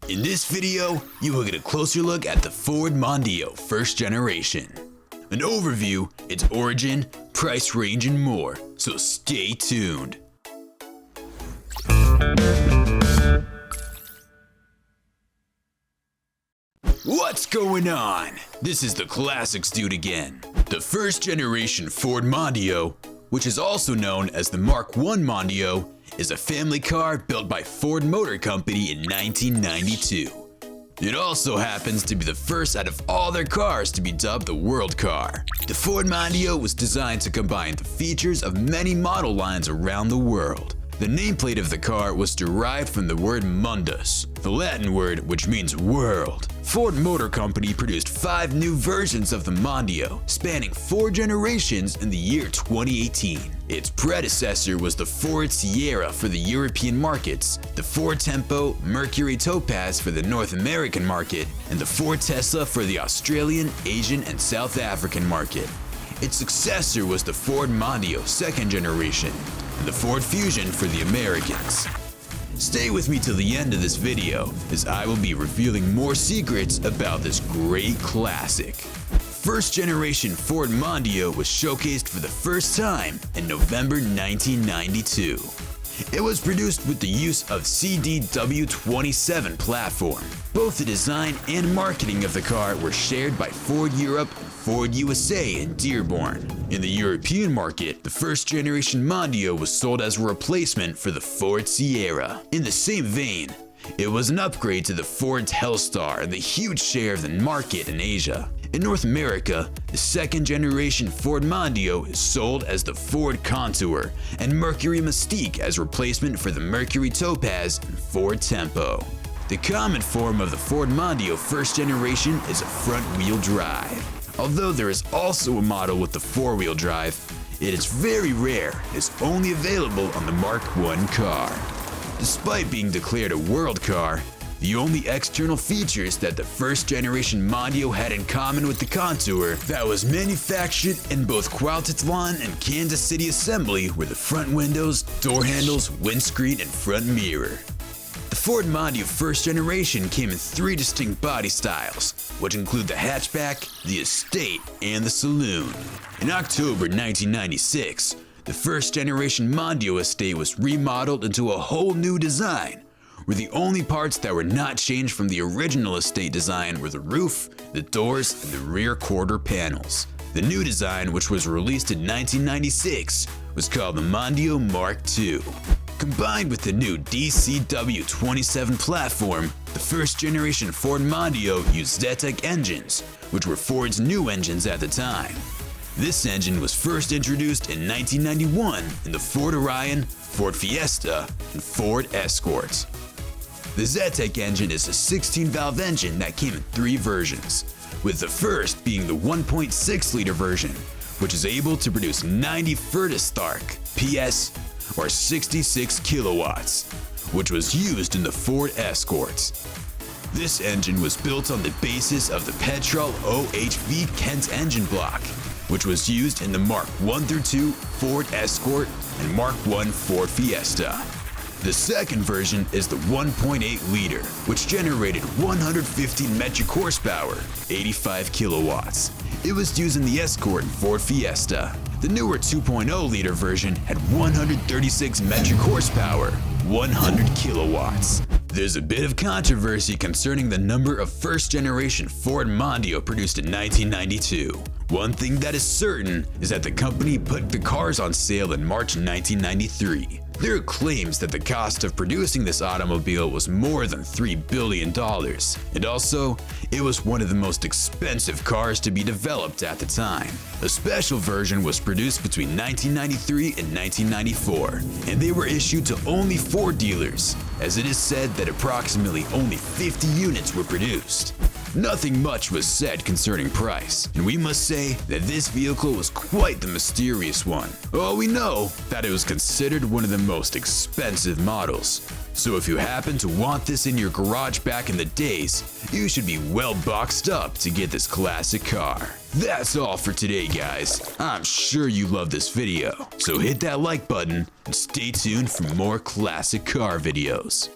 In this video, you will get a closer look at the Ford Mondeo first generation. An overview, its origin, price range, and more, so stay tuned. What's going on? This is the Classics Dude again. The first generation Ford Mondeo, which is also known as the Mk I Mondeo, is a family car built by Ford Motor Company in 1992. It also happens to be the first out of all their cars to be dubbed the World Car. The Ford Mondeo was designed to combine the features of many model lines around the world. The nameplate of the car was derived from the word mundus, the Latin word which means world. Ford Motor Company produced 5 new versions of the Mondeo, spanning 4 generations in the year 2018. Its predecessor was the Ford Sierra for the European markets, the Ford Tempo Mercury Topaz for the North American market, and the Ford Tesla for the Australian, Asian, and South African market. Its successor was the Ford Mondeo second generation, and the Ford Fusion for the Americans. Stay with me till the end of this video, as I will be revealing more secrets about this great classic. First generation Ford Mondeo was showcased for the first time in November 1992. It was produced with the use of CDW27 platform. Both the design and marketing of the car were shared by Ford Europe and Ford USA in Dearborn. In the European market, the first generation Mondeo was sold as a replacement for the Ford Sierra. In the same vein, it was an upgrade to the Ford Telstar and the huge share of the market in Asia. In North America, the second generation Ford Mondeo is sold as the Ford Contour and Mercury Mystique as replacement for the Mercury Topaz and Ford Tempo. The common form of the Ford Mondeo first generation is a front-wheel drive. Although there is also a model with the four-wheel drive, it is very rare and is only available on the Mk I car. Despite being declared a world car, the only external features that the first generation Mondeo had in common with the Contour that was manufactured in both Cuautitlán and Kansas City assembly were the front windows, door handles, windscreen, and front mirror. The Ford Mondeo first generation came in 3 distinct body styles, which include the hatchback, the estate, and the saloon. In October 1996, the first generation Mondeo estate was remodeled into a whole new design, where the only parts that were not changed from the original estate design were the roof, the doors, and the rear quarter panels. The new design, which was released in 1996, was called the Mondeo Mark II. Combined with the new DCW27 platform, the first generation Ford Mondeo used Zetec engines, which were Ford's new engines at the time. This engine was first introduced in 1991 in the Ford Orion, Ford Fiesta, and Ford Escort. The Zetec engine is a 16-valve engine that came in 3 versions, with the first being the 1.6-liter version, which is able to produce 90 Furtestark PS or 66 kilowatts, which was used in the Ford Escorts. This engine was built on the basis of the Petrol OHV Kent engine block, which was used in the Mark I through II Ford Escort and Mark I Ford Fiesta. The second version is the 1.8-liter, which generated 115 metric horsepower, 85 kilowatts. It was used in the Escort and Ford Fiesta. The newer 2.0-liter version had 136 metric horsepower, 100 kilowatts. There's a bit of controversy concerning the number of first-generation Ford Mondeo produced in 1992. One thing that is certain is that the company put the cars on sale in March 1993. There are claims that the cost of producing this automobile was more than $3 billion, and also, it was one of the most expensive cars to be developed at the time. A special version was produced between 1993 and 1994, and they were issued to only 4 dealers, as it is said that approximately only 50 units were produced. Nothing much was said concerning price, and we must say that this vehicle was quite the mysterious one. All we know that it was considered one of the most expensive models. So if you happen to want this in your garage back in the days, you should be well boxed up to get this classic car. That's all for today, guys. I'm sure you love this video, so hit that like button and stay tuned for more classic car videos.